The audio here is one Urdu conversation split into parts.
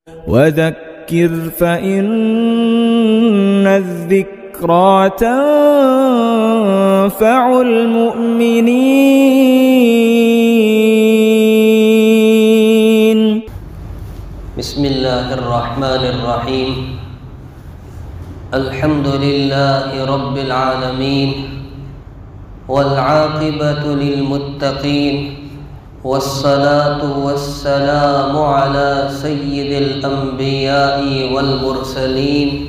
وذكر فإن الذكرى تنفع المؤمنين. بسم الله الرحمن الرحيم. الحمد لله رب العالمين والعاقبة للمتقين والصلاة والسلام على سيد الأنبياء والمرسلين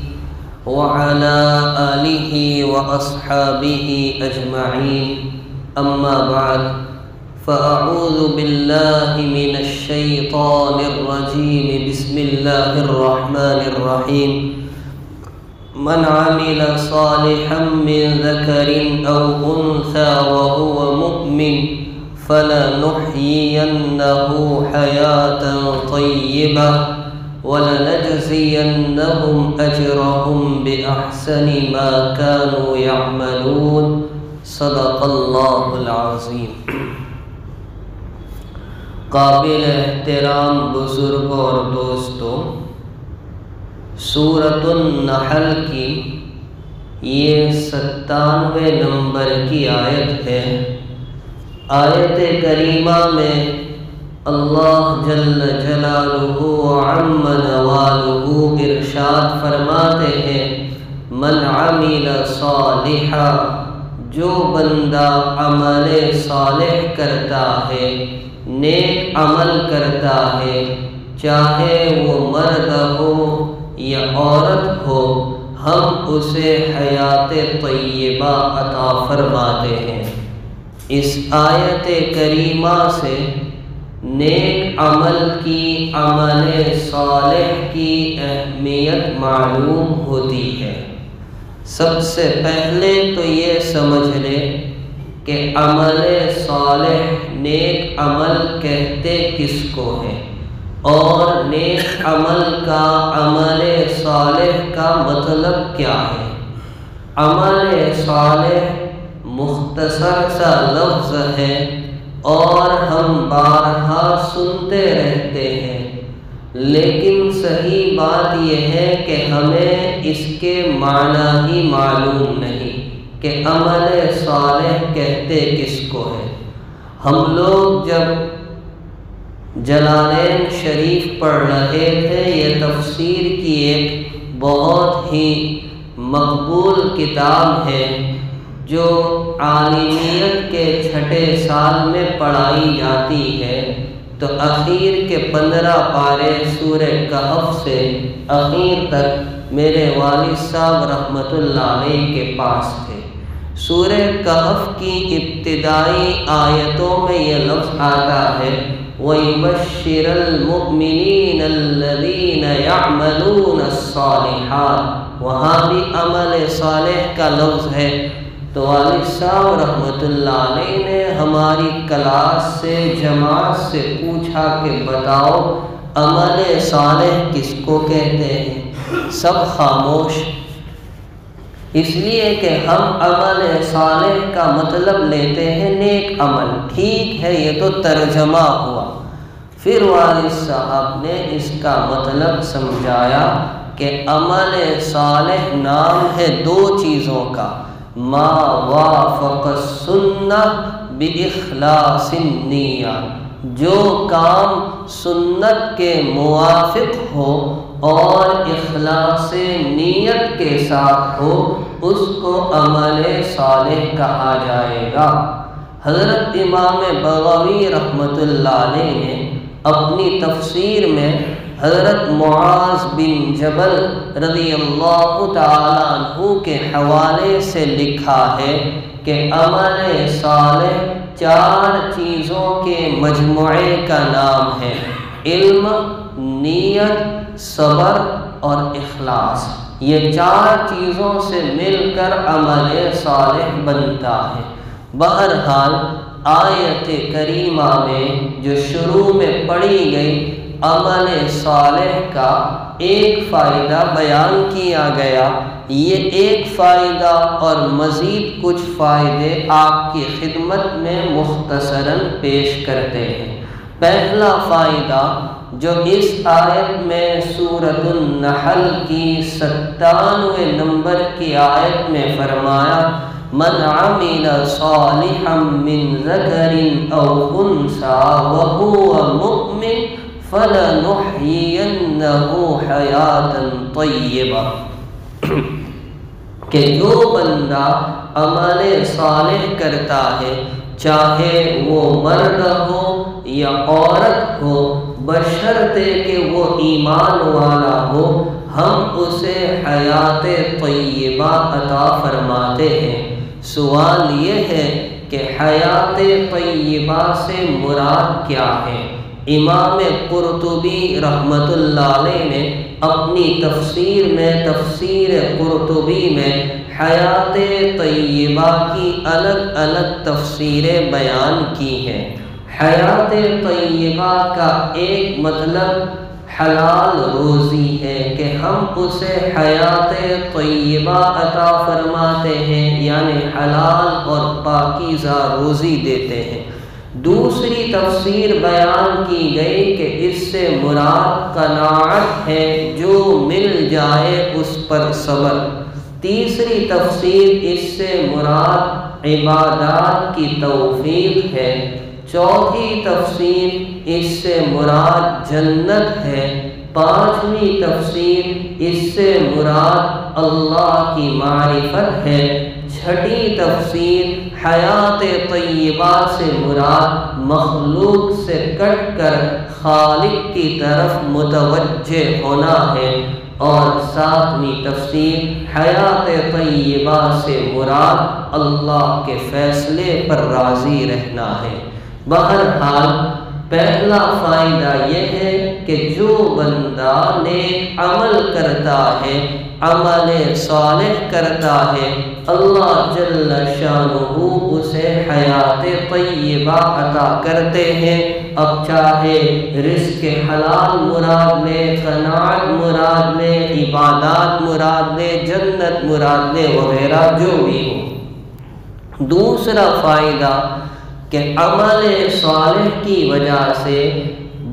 وعلى آله وأصحابه أجمعين. أما بعد، فأعوذ بالله من الشيطان الرجيم. بسم الله الرحمن الرحيم. من عمل صالحا من ذكر أو أنثى وهو مؤمن فلنحيينه حياة طيبة ولنجزينهم أجرهم بأحسن ما كانوا يعملون. صدق اللہ العظیم. قابل احترام بزرگوں اور دوستوں، سورۃ النحل کی یہ 97 نمبر کی آیت ہے. آیت کریمہ میں اللہ جل جلالہ وعم نوالہ ارشاد فرماتے ہیں، من عمل صالحا، جو بندہ عمل صالح کرتا ہے، نیک عمل کرتا ہے، چاہے وہ مرد ہو یا عورت ہو، ہم اسے حیات طیبہ عطا فرماتے ہیں. اس آیت کریمہ سے نیک عمل کی، عمل صالح کی اہمیت معلوم ہوتی ہے. سب سے پہلے تو یہ سمجھ لیں کہ عمل صالح، نیک عمل کہتے کس کو ہے، اور نیک عمل کا، عمل صالح کا مطلب کیا ہے. عمل صالح مختصر سا لفظ ہے اور ہم بارہا سنتے رہتے ہیں، لیکن صحیح بات یہ ہے کہ ہمیں اس کے معنی ہی معلوم نہیں کہ عمل صالح کہتے کس کو ہے. ہم لوگ جب جلالین شریف پڑھ رہے تھے، یہ تفسیر کی ایک بہت ہی مقبول کتاب ہے جو عالمیت کے 6 سال میں پڑھائی جاتی ہے. تو اخیر کے 15 پارے سورہ کہف سے اخیر تک میرے والد صاحب رحمۃ اللہ علیہ کے پاس تھے. سورہ کہف کی ابتدائی آیتوں میں یہ لفظ آتا ہے، وَيُبَشِّرَ الْمُؤْمِنِينَ الَّذِينَ يَعْمَلُونَ الصَّالِحَاتِ. وہاں بھی عمل صالح کا لفظ ہے. تو والد صاحب رحمۃ اللہ علیہ نے ہماری کلاس سے، جماعت سے پوچھا کہ بتاؤ عمل صالح کس کو کہتے ہیں. سب خاموش، اس لیے کہ ہم عمل صالح کا مطلب لیتے ہیں نیک عمل. ٹھیک ہے، یہ تو ترجمہ ہوا. پھر والد صاحب نے اس کا مطلب سمجھایا کہ عمل صالح نام ہے 2 چیزوں کا، ما وافق السنہ باخلاص النیہ، جو کام سنت کے موافق ہو اور اخلاص نیت کے ساتھ ہو، اس کو عمل صالح کہا جائے گا. حضرت امام بغوی رحمۃ اللہ علیہ نے اپنی تفسیر میں حضرت معاذ بن جبل رضی اللہ تعالیٰ عنہ کے حوالے سے لکھا ہے کہ عمل صالح 4 چیزوں کے مجموعے کا نام ہے، علم، نیت، صبر اور اخلاص. یہ 4 چیزوں سے مل کر عمل صالح بنتا ہے. بہرحال آیت کریمہ میں جو شروع میں پڑھی گئی، عمل صالح کا ایک فائدہ بیان کیا گیا. یہ ایک فائدہ اور مزید کچھ فائدے آپ کی خدمت میں مختصراً پیش کرتے ہیں. پہلا فائدہ جو اس آیت میں سورۃ النحل کی 97 نمبر کی آیت میں فرمایا، من عمل صالحا من ذکر او انثى وهو مؤمن فلنحيينه حیاۃ طیبہ، کہ جو بندہ عمل صالح کرتا ہے، چاہے وہ مرد ہو یا عورت ہو، بشرطے کہ وہ ایمان والا ہو، ہم اسے حیات طیبہ عطا فرماتے ہیں۔ سوال یہ ہے کہ حیات طیبہ سے مراد کیا ہے؟ امام قرطبی رحمۃ اللہ علیہ نے اپنی تفسیر میں، تفسیر قرطبی میں حیات طیبہ کی الگ الگ تفسیریں بیان کی ہیں۔ حیات طیبہ کا ایک مطلب حلال روزی ہے کہ ہم اسے حیات طیبہ عطا فرماتے ہیں، یعنی حلال اور پاکیزہ روزی دیتے ہیں۔ دوسری تفسیر بیان کی گئی کہ اس سے مراد قناعت ہے، جو مل جائے اس پر صبر۔ تیسری تفسیر اس سے مراد عبادات کی توفیق ہے۔ چوتھی تفسیر اس سے مراد جنت ہے۔ پانچویں تفسیر اس سے مراد اللہ کی معرفت ہے۔ چھٹی تفسیر حیات طیبہ سے مراد مخلوق سے کٹ کر خالق کی طرف متوجہ ہونا ہے، اور ساتویں تفسیر حیات طیبہ سے مراد اللہ کے فیصلے پر راضی رہنا ہے۔ بہرحال پہلا فائدہ یہ ہے کہ جو بندہ نیک عمل کرتا ہے، عمل صالح کرتا ہے، اللہ جل شانہ اسے حیات طیبہ عطا کرتے ہیں۔ اب چاہے رزق حلال مراد لے، قناعت مراد لے، عبادات مراد لے، جنت مراد لے، وغیرہ جو بھی ہو۔ دوسرا فائدہ کہ عمل صالح کی وجہ سے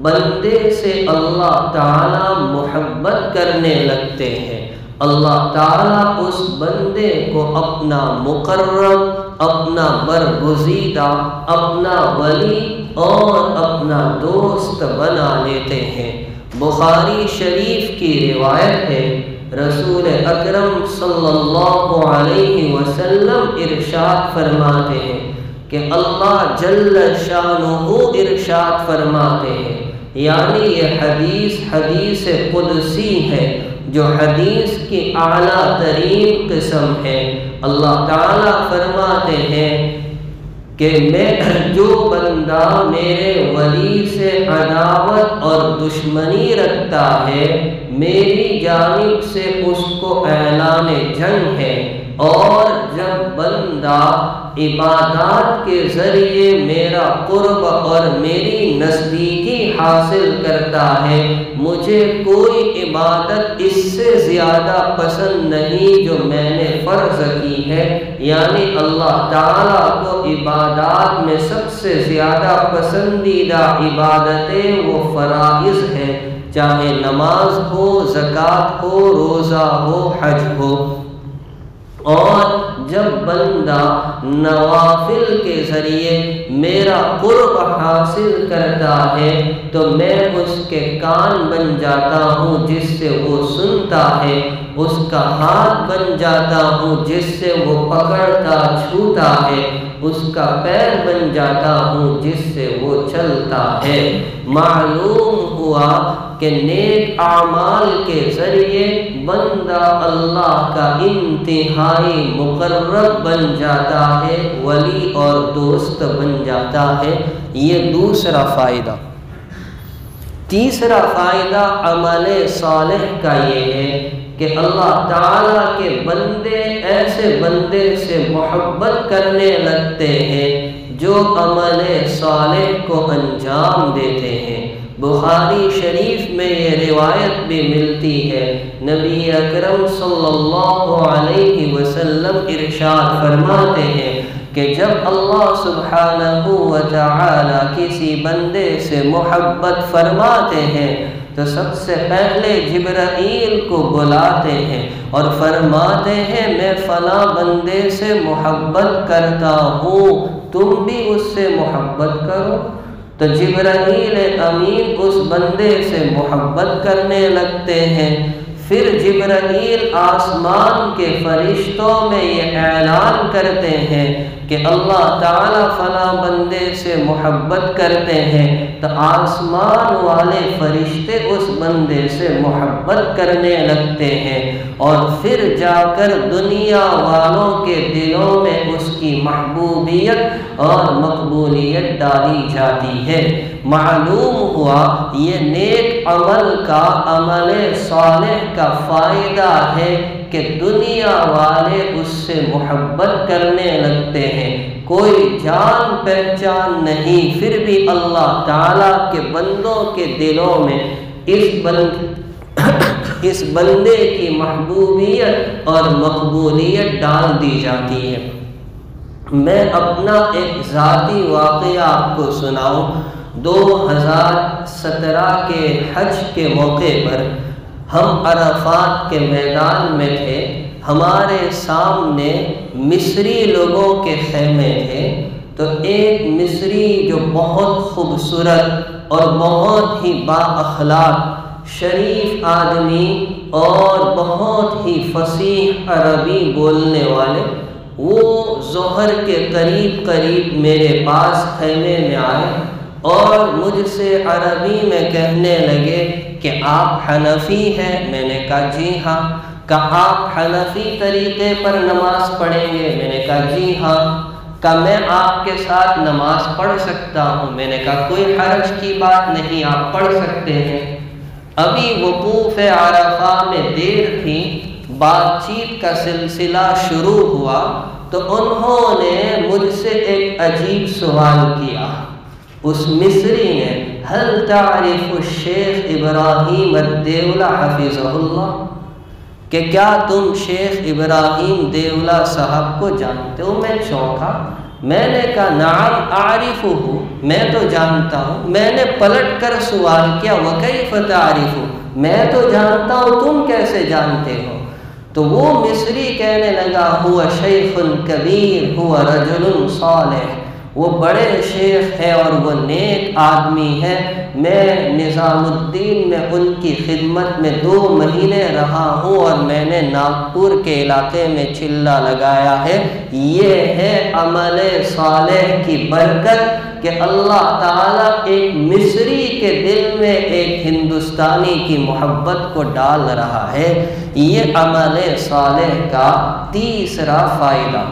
بندے سے اللہ تعالیٰ محبت کرنے لگتے ہیں۔ اللہ تعالیٰ اس بندے کو اپنا مقرب، اپنا برگزیدہ، اپنا ولی اور اپنا دوست بنا لیتے ہیں۔ بخاری شریف کی روایت ہے، رسول اکرم صلی اللہ علیہ وسلم ارشاد فرماتے ہیں کہ اللہ جل شانہ ارشاد فرماتے ہیں، یعنی یہ حدیث قدسی ہے، جو حدیث کی اعلیٰ ترین قسم ہے۔ اللہ تعالیٰ فرماتے ہیں کہ جو بندہ میرے ولی سے عداوت اور دشمنی رکھتا ہے، میری جانب سے اس کو اعلان جنگ ہے، اور جب بندہ عبادات کے ذریعے میرا قرب اور میری نزدیکی حاصل کرتا ہے، مجھے کوئی عبادت اس سے زیادہ پسند نہیں جو میں نے فرض کی ہے۔ یعنی اللہ تعالیٰ کو عبادات میں سب سے زیادہ پسندیدہ عبادتیں وہ فرائض ہیں، چاہے نماز ہو، زکوٰۃ ہو، روزہ ہو، حج ہو۔ اور جب بندہ نوافل کے ذریعے میرا قرب حاصل کرتا ہے تو میں اس کے کان بن جاتا ہوں جس سے وہ سنتا ہے، اس کا ہاتھ بن جاتا ہوں جس سے وہ پکڑتا چھوتا ہے، اس کا پیر بن جاتا ہوں جس سے وہ چلتا ہے۔ معلوم ہوا کہ نیک اعمال کے ذریعے بندہ اللہ کا انتہائی مقرب بن جاتا ہے، ولی اور دوست بن جاتا ہے۔ یہ دوسرا فائدہ۔ تیسرا فائدہ عمل صالح کا یہ ہے کہ اللہ تعالیٰ کے بندے ایسے بندے سے محبت کرنے لگتے ہیں جو عمل صالح کو انجام دیتے ہیں۔ بخاری شریف میں یہ روایت بھی ملتی ہے، نبی اکرم صلی اللہ علیہ وسلم ارشاد فرماتے ہیں کہ جب اللہ سبحانہ و تعالی کسی بندے سے محبت فرماتے ہیں تو سب سے پہلے جبرائیل کو بلاتے ہیں اور فرماتے ہیں میں فلاں بندے سے محبت کرتا ہوں، تم بھی اس سے محبت کرو۔ تو جبرائیل امین اس بندے سے محبت کرنے لگتے ہیں۔ پھر جبرائیل آسمان کے فرشتوں میں یہ اعلان کرتے ہیں کہ اللہ تعالیٰ فلاں بندے سے محبت کرتے ہیں، تو آسمان والے فرشتے اس بندے سے محبت کرنے لگتے ہیں، اور پھر جا کر دنیا والوں کے دلوں میں اس کی محبوبیت اور مقبولیت ڈالی جاتی ہے۔ معلوم ہوا یہ نیک عمل کا، عمل صالح کا فائدہ ہے کہ دنیا والے اس سے محبت کرنے لگتے ہیں۔ کوئی جان پہچان نہیں، پھر بھی اللہ تعالیٰ کے بندوں کے دلوں میں اس بندے کی محبوبیت اور مقبولیت ڈال دی جاتی ہے۔ میں اپنا ایک ذاتی واقعہ آپ کو سناؤں۔ 2017 کے حج کے موقع پر ہم عرفات کے میدان میں تھے، ہمارے سامنے مصری لوگوں کے خیمے تھے، تو ایک مصری جو بہت خوبصورت اور بہت ہی با اخلاق شریف آدمی اور بہت ہی فصیح عربی بولنے والے، وہ ظہر کے قریب میرے پاس خیمے میں آئے اور مجھ سے عربی میں کہنے لگے کہ آپ حنفی ہیں؟ میں نے کہا جی ہاں۔ کہا آپ حنفی طریقے پر نماز پڑھیں گے؟ میں نے کہا جی ہاں۔ کہا میں آپ کے ساتھ نماز پڑھ سکتا ہوں؟ میں نے کہا کوئی حرج کی بات نہیں، آپ پڑھ سکتے ہیں۔ ابھی وقوف عرفہ میں دیر تھی، بات چیت کا سلسلہ شروع ہوا تو انہوں نے مجھ سے ایک عجیب سوال کیا۔ اس مصری نے هل تعرف الشیخ ابراہیم الدیولہ حفظہ اللہ، کہ کیا تم شیخ ابراہیم دیولہ صاحب کو جانتے ہو؟ میں چونکا، میں نے کہا نعم اعرفہ، میں تو جانتا ہوں۔ میں نے پلٹ کر سوال کیا وکیف تعرف، میں تو جانتا ہوں، تم کیسے جانتے ہو؟ تو وہ مصری کہنے لگا هو شیخ کبیر هو رجل صالح، وہ بڑے شیخ ہے اور وہ نیک آدمی ہے۔ میں نظام الدین میں ان کی خدمت میں 2 مہینے رہا ہوں اور میں نے ناگپور کے علاقے میں چلہ لگایا ہے۔ یہ ہے عمل صالح کی برکت کہ اللہ تعالیٰ ایک مصری کے دل میں ایک ہندوستانی کی محبت کو ڈال رہا ہے۔ یہ عمل صالح کا تیسرا فائدہ۔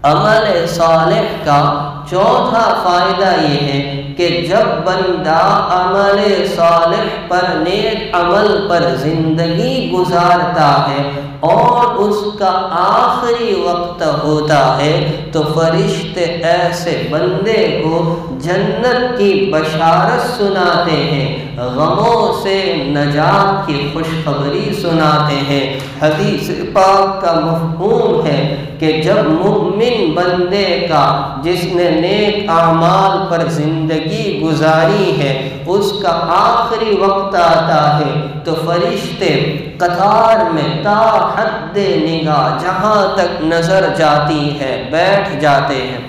عمل صالح کا چوتھا فائدہ یہ ہے کہ جب بندہ عمل صالح پر، نیک عمل پر زندگی گزارتا ہے اور اس کا آخری وقت ہوتا ہے تو فرشتے ایسے بندے کو جنت کی بشارت سناتے ہیں، غموں سے نجات کی خوشخبری سناتے ہیں۔ حدیث پاک کا مفہوم ہے کہ جب مومن بندے کا، جس نے نیک اعمال پر زندگی گزاری ہے، اس کا آخری وقت آتا ہے تو فرشتے قطار میں تا حد نگاہ جہاں تک نظر جاتی ہے بیٹھ جاتے ہیں۔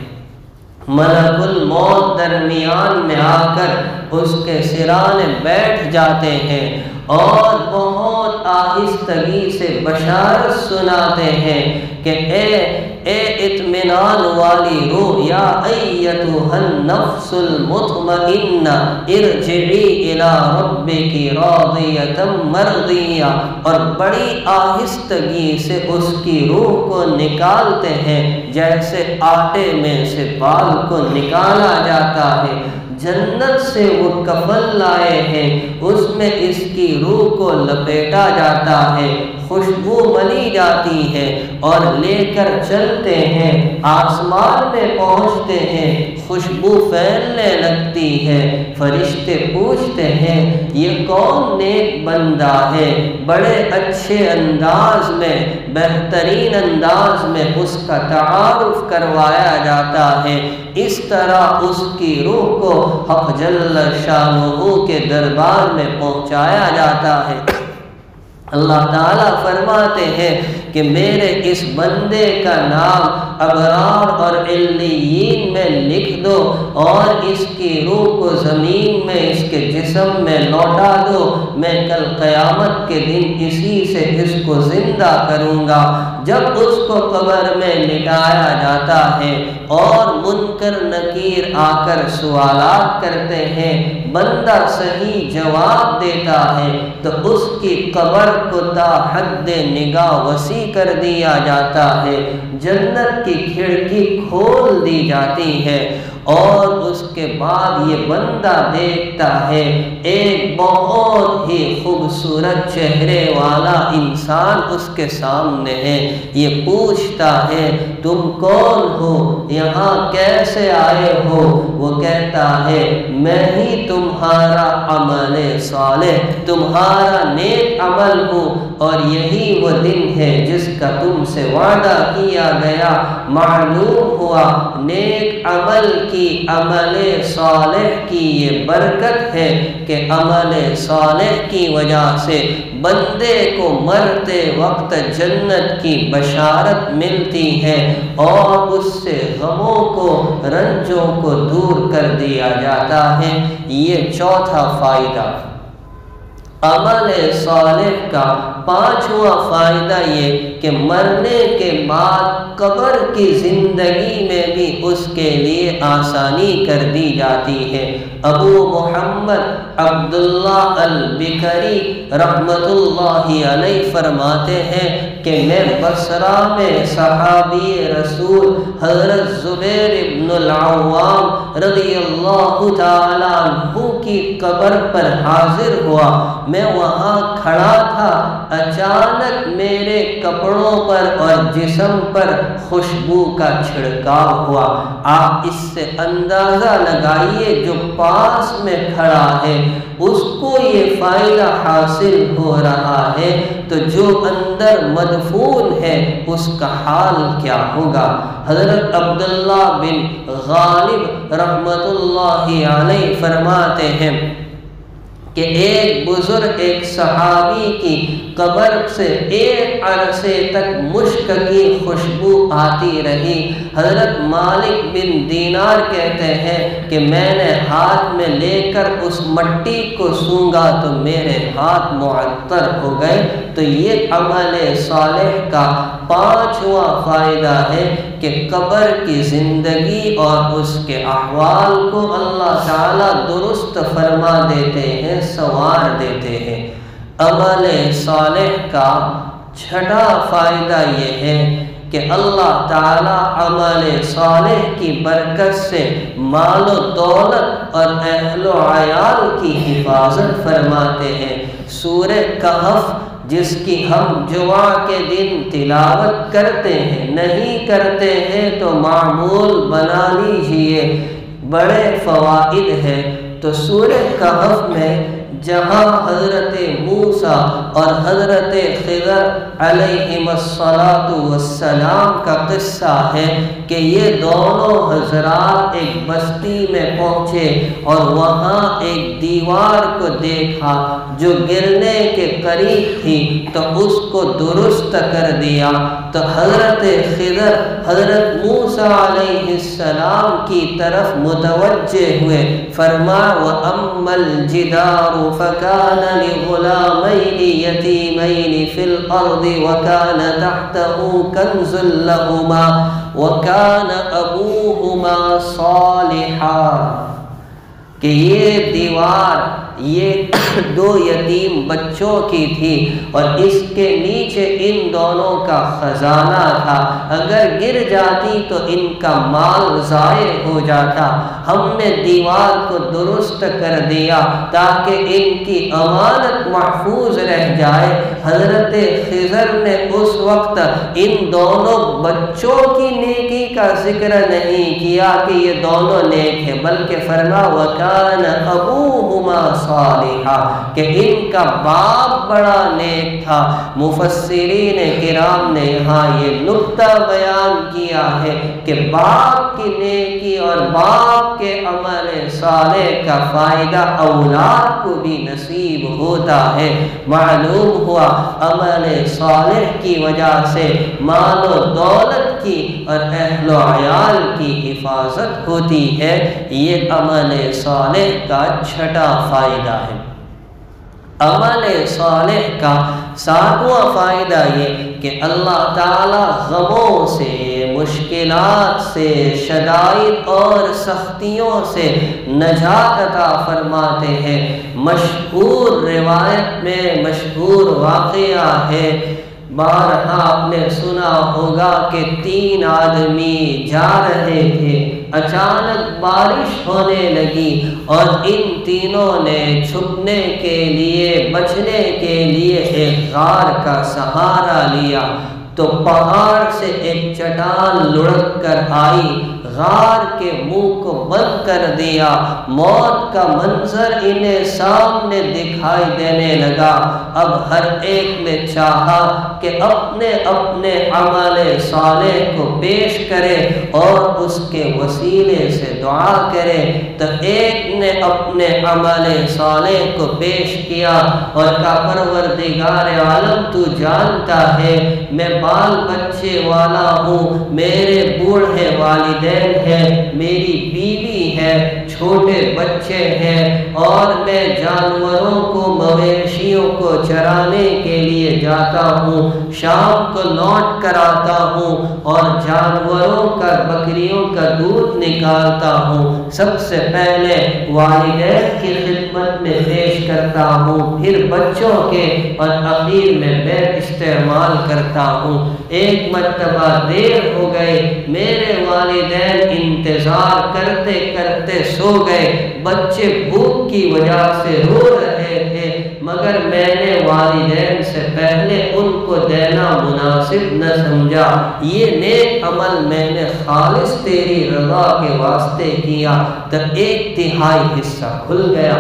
ملک الموت درمیان میں آ کر اس کے سرانے بیٹھ جاتے ہیں اور بہت آہستگی سے بشارت سناتے ہیں کہ اے اطمینان والی روح، یا ایتھا النفس المطمئنہ ارجعی الی ربک راضیۃ مرضیہ، اور بڑی آہستگی سے اس کی روح کو نکالتے ہیں جیسے آٹے میں سے بال کو نکالا جاتا ہے۔ جنت سے وہ کفن لائے ہیں، اس میں اس کی روح کو لپیٹا جاتا ہے، خوشبو ملی جاتی ہے اور لے کر چلتے ہیں، آسمان میں پہنچتے ہیں، خوشبو پھیلنے لگتی ہے۔ فرشتے پوچھتے ہیں یہ کون نیک بندہ ہے؟ بڑے اچھے انداز میں، بہترین انداز میں اس کا تعارف کروایا جاتا ہے۔ اس طرح اس کی روح کو حق جل شانہ کے دربار میں پہنچایا جاتا ہے۔ اللہ تعالیٰ فرماتے ہیں کہ میرے اس بندے کا نام ابرار اور علیین میں لکھ دو اور اس کی روح کو زمین میں اس کے جسم میں لوٹا دو، میں کل قیامت کے دن اسی سے اس کو زندہ کروں گا۔ جب اس کو قبر میں لٹایا جاتا ہے اور منکر نکیر آ کر سوالات کرتے ہیں، بندہ صحیح جواب دیتا ہے تو اس کی قبر کو تا حد نگاہ وسیع کر دیا جاتا ہے، جنت کی کھڑکی کھول دی جاتی ہے اور اس کے بعد یہ بندہ دیکھتا ہے ایک بہت ہی خوبصورت چہرے والا انسان اس کے سامنے ہے۔ یہ پوچھتا ہے تم کون ہو؟ یہاں کیسے آئے ہو؟ وہ کہتا ہے میں ہی تمہارا عمل صالح، تمہارا نیک عمل ہوں، اور یہی وہ دن ہے جس کا تم سے وعدہ کیا گیا۔ معلوم ہوا نیک عمل کی، عمل صالح کی یہ برکت ہے کہ عمل صالح کی وجہ سے بندے کو مرتے وقت جنت کی بشارت ملتی ہے اور اس سے غموں کو، رنجوں کو دور کر دیا جاتا ہے۔ یہ چوتھا فائدہ عمل صالح کا۔ پانچواں فائدہ یہ کہ مرنے کے بعد قبر کی زندگی میں بھی اس کے لیے آسانی کر دی جاتی ہے۔ ابو محمد عبداللہ البکری رحمت اللہ علیہ فرماتے ہیں کہ میں بصرہ میں صحابی رسول حضرت زبیر ابن العوام رضی اللہ تعالیٰ عنہ کی قبر پر حاضر ہوا۔ میں وہاں کھڑا تھا، اچانک میرے کپڑوں پر اور جسم پر خوشبو کا چھڑکاؤ ہوا۔ آپ اس سے اندازہ لگائیے جو پاس میں کھڑا ہے اس کو یہ فائدہ حاصل ہو رہا ہے تو جو اندر مدفون ہے اس کا حال کیا ہوگا۔ حضرت عبداللہ بن غالب رحمت اللہ علیہ فرماتے ہیں کہ ایک بزرگ ایک صحابی کی قبر سے ایک عرصے تک مشک کی خوشبو آتی رہی۔ حضرت مالک بن دینار کہتے ہیں کہ میں نے ہاتھ میں لے کر اس مٹی کو سونگا تو میرے ہاتھ معطر ہو گئے۔ تو یہ عمل صالح کا پانچواں فائدہ ہے کہ قبر کی زندگی اور اس کے احوال کو اللہ تعالیٰ درست فرما دیتے ہیں، سنوار دیتے ہیں۔ عمل صالح کا چھٹا فائدہ یہ ہے کہ اللہ تعالیٰ عمل صالح کی برکت سے مال و دولت اور اہل و عیال کی حفاظت فرماتے ہیں۔ سورہ کہف جس کی ہم جمعہ کے دن تلاوت کرتے ہیں، نہیں کرتے ہیں تو معمول بنا لیجئے، بڑے فوائد ہیں۔ تو سورہ کہف میں جہاں حضرت موسیٰ اور حضرت خضر علیہم السلام کا قصہ ہے کہ یہ دونوں حضرات ایک بستی میں پہنچے اور وہاں ایک دیوار کو دیکھا جو گرنے کے قریب تھی تو اس کو درست کر دیا۔ تو حضرت خضر حضرت موسیٰ علیہ السلام کی طرف متوجہ ہوئے، فرمایا وَأَمَّا الْجِدَارُ فَكَانَ لِغُلَامَيْنِ يَتِيمَيْنِ فِي الْأَرْضِ وَكَانَ تَحْتَهُ كَنْزٌ لَهُمَا وَكَانَ أَبُوهُمَا صَالِحًا، کہ یہ دیوار یہ 2 یتیم بچوں کی تھی اور اس کے نیچے ان دونوں کا خزانہ تھا، اگر گر جاتی تو ان کا مال ضائع ہو جاتا۔ ہم نے دیوار کو درست کر دیا تاکہ ان کی امانت محفوظ رہ جائے۔ حضرت خضر نے اس وقت ان دونوں بچوں کی نیکی کا ذکر نہیں کیا کہ یہ دونوں نیک ہیں، بلکہ فرمایا وَكَانَ أَبُوهُمَا صَالِحًا کہ ان کا باپ بڑا نیک تھا۔ مفسرین کرام نے یہاں یہ نکتہ بیان کیا ہے کہ باپ کی نیکی اور باپ کے عمل صالح کا فائدہ اولاد کو بھی نصیب ہوتا ہے۔ معلوم ہوا عمل صالح کی وجہ سے مال و دولت کی اور اہل و عیال کی حفاظت ہوتی ہے۔ یہ عمل صالح کا چھٹا فائدہ ہے۔ عمل صالح کا 7واں فائدہ یہ کہ اللہ تعالی غموں سے، مشکلات سے، شدائد اور سختیوں سے نجات عطا فرماتے ہیں۔ مشہور روایت میں مشہور واقعہ ہے، بارہا آپ نے سنا ہوگا کہ 3 آدمی جا رہے تھے، اچانک بارش ہونے لگی اور ان تینوں نے چھپنے کے لیے، بچنے کے لیے ایک غار کا سہارا لیا تو پہاڑ سے ایک چٹان لڑک کر آئی، غار کے منہ کو بند کر دیا۔ موت کا منظر انہیں سامنے دکھائی دینے لگا۔ اب ہر ایک نے چاہا کہ اپنے اپنے عمل صالح کو پیش کرے اور اس کے وسیلے سے دعا کرے، تو ایک نے اپنے عمل صالح کو پیش کیا اور کہا پروردگار عالم تو جانتا ہے میں بال بچے والا ہوں، میرے بوڑھے والدین ہیں، میری بیوی ہے، چھوٹے بچے ہیں اور میں جانوروں کو، مویشیوں کو چرانے کے لیے جاتا ہوں، شام کو لوٹ کر آتا ہوں اور جانوروں کا، بکریوں کا دودھ نکالتا ہوں۔ سب سے پہلے والدین کی خدمت میں پیش کرتا ہوں، پھر بچوں کے اور اخیر میں استعمال کرتا ہوں۔ ایک مرتبہ دیر ہو گئی، میرے والدین انتظار کرتے کرتے سو گئے، بچے بھوک کی وجہ سے رو رہے تھے، مگر میں نے والدین سے پہلے ان کو دینا مناسب نہ سمجھا۔ یہ نیک عمل میں نے خالص تیری رضا کے واسطے کیا تو 1/3 حصہ کھل گیا۔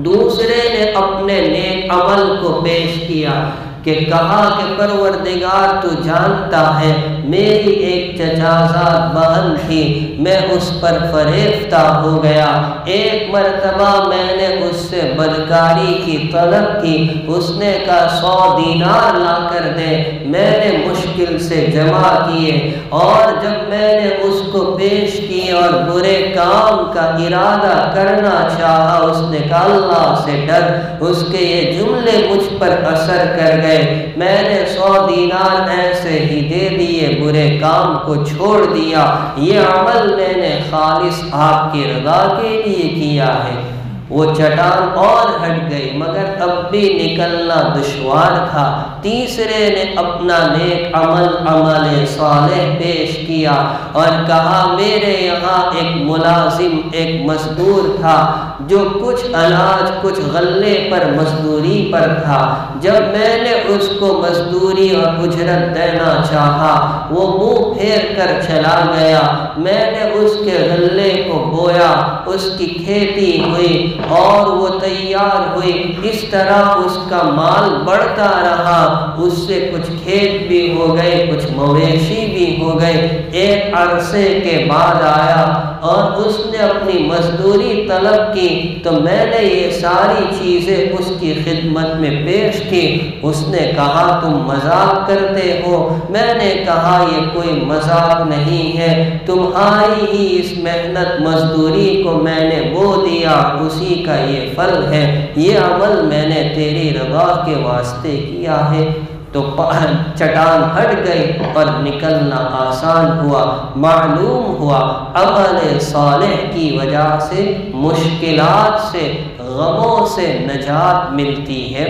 دوسرے نے اپنے نیک عمل کو پیش کیا کہ کہا کہ پروردگار تو جانتا ہے میری ایک چچازاد بہن تھی، میں اس پر فریفتہ ہو گیا۔ ایک مرتبہ میں نے اس سے بدکاری کی طلب کی، اس نے کہا 100 دینار لا کر دے، میں نے مشکل سے جمع کیے اور جب میں نے اس کو پیش کی اور برے کام کا ارادہ کرنا چاہا، اس نے کہا اللہ سے ڈر۔ اس کے یہ جملے مجھ پر اثر کر گئے، میں نے 100 دینار ایسے ہی دے دیے، برے کام کو چھوڑ دیا۔ یہ عمل میں نے خالص آپ کی رضا کے لیے کیا ہے۔ وہ چٹان اور ہٹ گئی مگر اب بھی نکلنا دشوار تھا۔ تیسرے نے اپنا نیک عمل صالح پیش کیا اور کہا میرے یہاں ایک ملازم، ایک مزدور تھا جو کچھ اناج، کچھ غلے پر مزدوری پر تھا۔ جب میں نے اس کو مزدوری اور اجرت دینا چاہا وہ منہ پھیر کر چلا گیا۔ میں نے اس کے غلے کو بویا، اس کی کھیتی ہوئی اور وہ تیار ہوئی، اس طرح اس کا مال بڑھتا رہا، اس سے کچھ کھیت بھی ہو گئے، کچھ مویشی بھی ہو گئے۔ ایک عرصے کے بعد آیا اور اس نے اپنی مزدوری طلب کی تو میں نے یہ ساری چیزیں اس کی خدمت میں پیش کی۔ اس نے کہا تم مذاق کرتے ہو؟ میں نے کہا یہ کوئی مذاق نہیں ہے، تمہاری ہی اس محنت مزدوری کو میں نے بو دیا، اسی کا یہ پھل ہے، یہ عمل میں نے تیری رضا کے واسطے کیا ہے۔ تو چٹان ہٹ گئی اور نکلنا آسان ہوا۔ معلوم ہوا عمل صالح کی وجہ سے مشکلات سے، غموں سے نجات ملتی ہے۔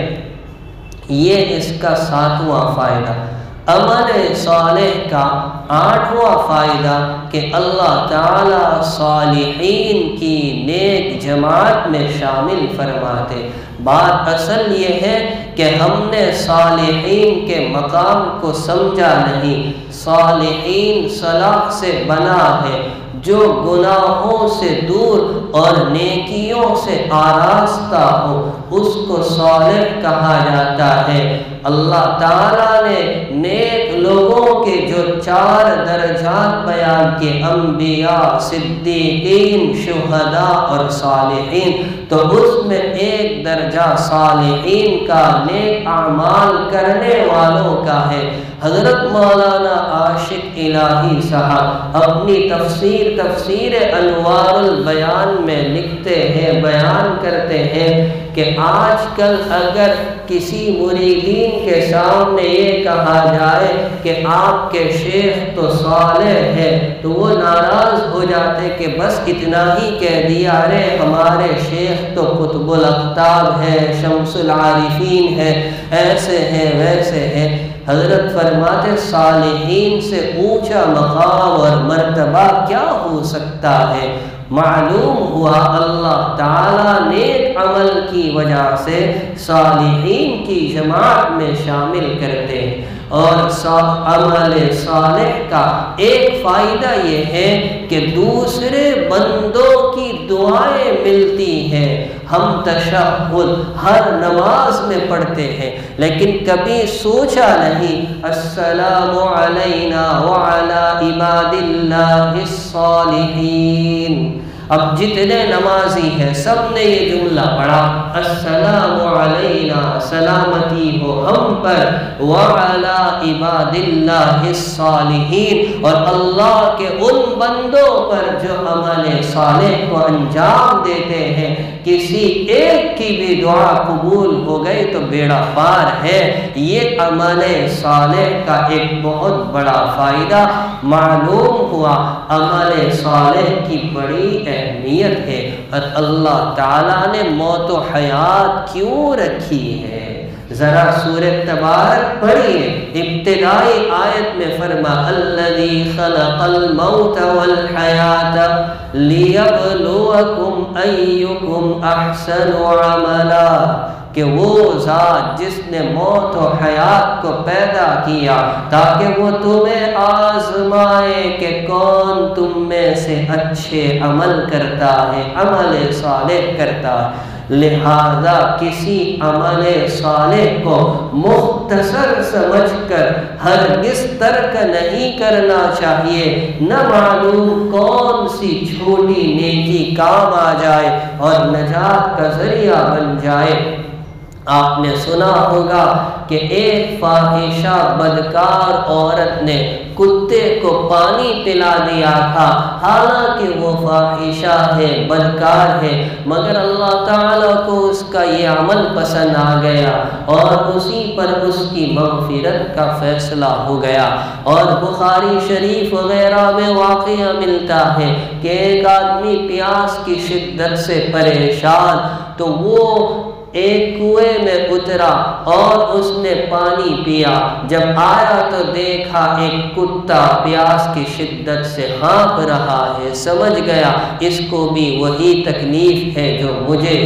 یہ اس کا 7واں فائدہ۔ عمل صالح کا 8واں فائدہ کہ اللہ تعالی صالحین کی نیک جماعت میں شامل فرماتے۔ بات اصل یہ ہے کہ ہم نے صالحین کے مقام کو سمجھا نہیں۔ صالحین صلاح سے بنا ہے، جو گناہوں سے دور اور نیکیوں سے آراستہ ہو، اس کو صالح کہا جاتا ہے۔ اللہ تعالیٰ نے نیک لوگوں کے جو 4 درجات بیان کیے، انبیاء، صدیقین، شہداء اور صالحین، تو اس میں ایک درجہ صالحین کا، نیک اعمال کرنے والوں کا ہے۔ حضرت مولانا عاشق الہی صاحب اپنی تفسیر انوار البیان میں لکھتے ہیں، بیان کرتے ہیں کہ آج کل اگر کسی مریدین کے سامنے یہ کہا جائے کہ آپ کے شیخ تو صالح ہے، تو وہ ناراض ہو جاتے کہ بس اتنا ہی کہہ دیا، ارے ہمارے شیخ تو قطب الاقطاب ہے، شمس العارفین ہے، ایسے ہیں ویسے ہیں۔ حضرت فرماتے صالحین سے اونچا مقام اور مرتبہ کیا ہو سکتا ہے؟ معلوم ہوا اللہ تعالیٰ نیک عمل کی وجہ سے صالحین کی جماعت میں شامل کرتے ہیں۔ اور عمل صالح کا ایک فائدہ یہ ہے کہ دوسرے بندوں کی دعائیں ملتی ہیں۔ ہم تشہد ہر نماز میں پڑھتے ہیں، لیکن کبھی سوچا نہیں السلام علینا وعلی عباد اللہ الصالحین۔ اب جتنے نمازی ہیں سب نے یہ جملہ پڑھا، السلام علینا، سلامتی ہو ہم پر، وعلی عباد اللہ الصالحین، اور اللہ کے ان بندوں پر جو عمل صالح کو انجام دیتے ہیں۔ کسی ایک کی بھی دعا قبول ہو گئی تو بیڑا پار ہے۔ یہ عمل صالح کا ایک بہت بڑا فائدہ معلوم ہوا۔ عمل صالح کی بڑی اہمیت ہے، اور اللہ تعالیٰ نے موت و حیات کیوں رکھی ہے؟ ذرا سورہ تبارک پڑھیے، ابتدائی آیت میں فرما الذی خلق الموت والحیات لیبلوکم ایکم احسن عملا، کہ وہ ذات جس نے موت و حیات کو پیدا کیا تاکہ وہ تمہیں آزمائے کہ کون تم میں سے اچھے عمل کرتا ہے، عمل صالح کرتا ہے۔ لہذا کسی عمل صالح کو مختصر سمجھ کر ہرگز ترک نہیں کرنا چاہیے، نہ معلوم کون سی چھوٹی نیکی کام آ جائے اور نجات کا ذریعہ بن جائے۔ آپ نے سنا ہوگا کہ ایک فاحشہ بدکار عورت نے کتے کو پانی پلا دیا تھا، حالانکہ وہ فاحشہ ہے، بدکار ہے، مگر اللہ تعالیٰ کو اس کا یہ عمل پسند آ گیا اور اسی پر اس کی مغفرت کا فیصلہ ہو گیا۔ اور بخاری شریف وغیرہ میں واقعہ ملتا ہے کہ ایک آدمی پیاس کی شدت سے پریشان، تو وہ ایک کنویں میں اترا اور اس نے پانی پیا۔ جب آیا تو دیکھا ایک کتا پیاس کی شدت سے ہانپ رہا ہے، سمجھ گیا اس کو بھی وہی تکلیف ہے جو مجھے۔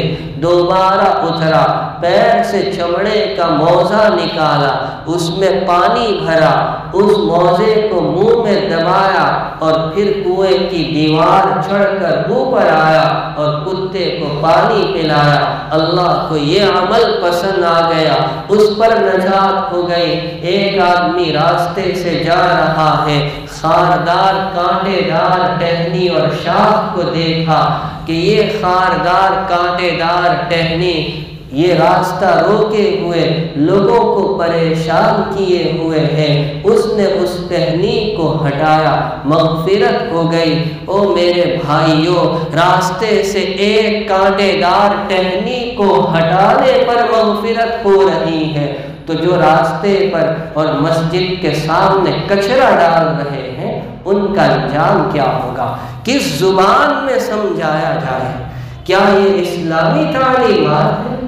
دوبارہ اترا، پیر سے چمڑے کا موزہ نکالا، اس میں پانی بھرا، اس موزے کو منہ میں دبایا اور پھر کنویں کی دیوار چڑھ کر اوپر آیا اور کتے کو پانی پلایا۔ اللہ کو یہ عمل پسند آ گیا، اس پر نجات ہو گئی۔ ایک آدمی راستے سے جا رہا ہے، خاردار کانٹے دار ٹہنی اور شاخ کو دیکھا کہ یہ خاردار کانٹے دار ٹہنی یہ راستہ روکے ہوئے لوگوں کو پریشان کیے ہوئے ہیں، اس نے اس ٹہنی کو ہٹایا، مغفرت ہو گئی۔ او میرے بھائیوں، راستے سے ایک کانٹے دار ٹہنی کو ہٹانے پر مغفرت ہو رہی ہے، تو جو راستے پر اور مسجد کے سامنے کچرا ڈال رہے ہیں ان کا انجام کیا ہوگا؟ کس زبان میں سمجھایا جائے؟ کیا یہ اسلامی تعلیمات ہے؟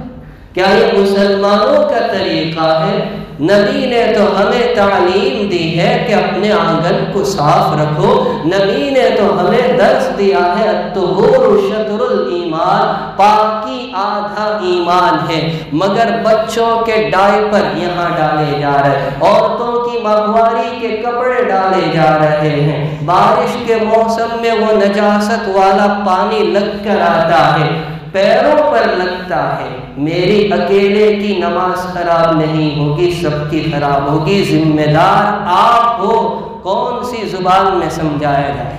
کیا یہ مسلمانوں کا طریقہ ہے؟ نبی نے تو ہمیں تعلیم دی ہے کہ اپنے آنگن کو صاف رکھو، نبی نے تو ہمیں درس دیا ہے الطہور شطر الایمان، پاکی آدھا ایمان ہے، مگر بچوں کے ڈائپر یہاں ڈالے جا رہے ہیں، عورتوں کی ماہواری کے کپڑے ڈالے جا رہے ہیں، بارش کے موسم میں وہ نجاست والا پانی لگ کر آتا ہے، پیروں پر لگتا ہے۔ میری اکیلے کی نماز خراب نہیں ہوگی، سب کی خراب ہوگی، ذمہ دار آپ ہو۔ کون سی زبان میں سمجھایا جائے؟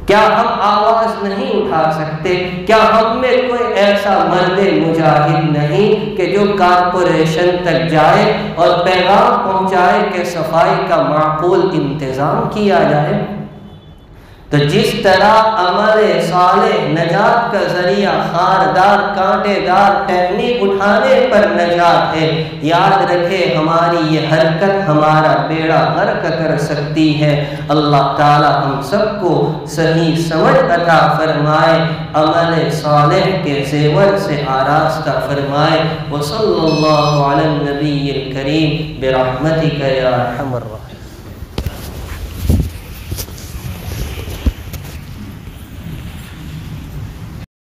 کیا ہم آواز نہیں اٹھا سکتے؟ کیا ہم میں کوئی ایسا مرد مجاہد نہیں کہ جو کارپوریشن تک جائے اور پیغام پہنچائے کہ صفائی کا معقول انتظام کیا جائے؟ تو جس طرح عمل صالح نجات کا ذریعہ خاردار کانٹے دار ٹہنی اٹھانے پر نجات ہے، یاد رکھے ہماری یہ حرکت ہمارا بیڑا غرق کر سکتی ہے۔ اللہ تعالی ہم سب کو صحیح سمجھ عطا فرمائے، عمل صالح کے زیور سے آراستہ فرمائے۔ وصلی اللہ علی النبی الکریم برحمتک یا ارحم الراحمین۔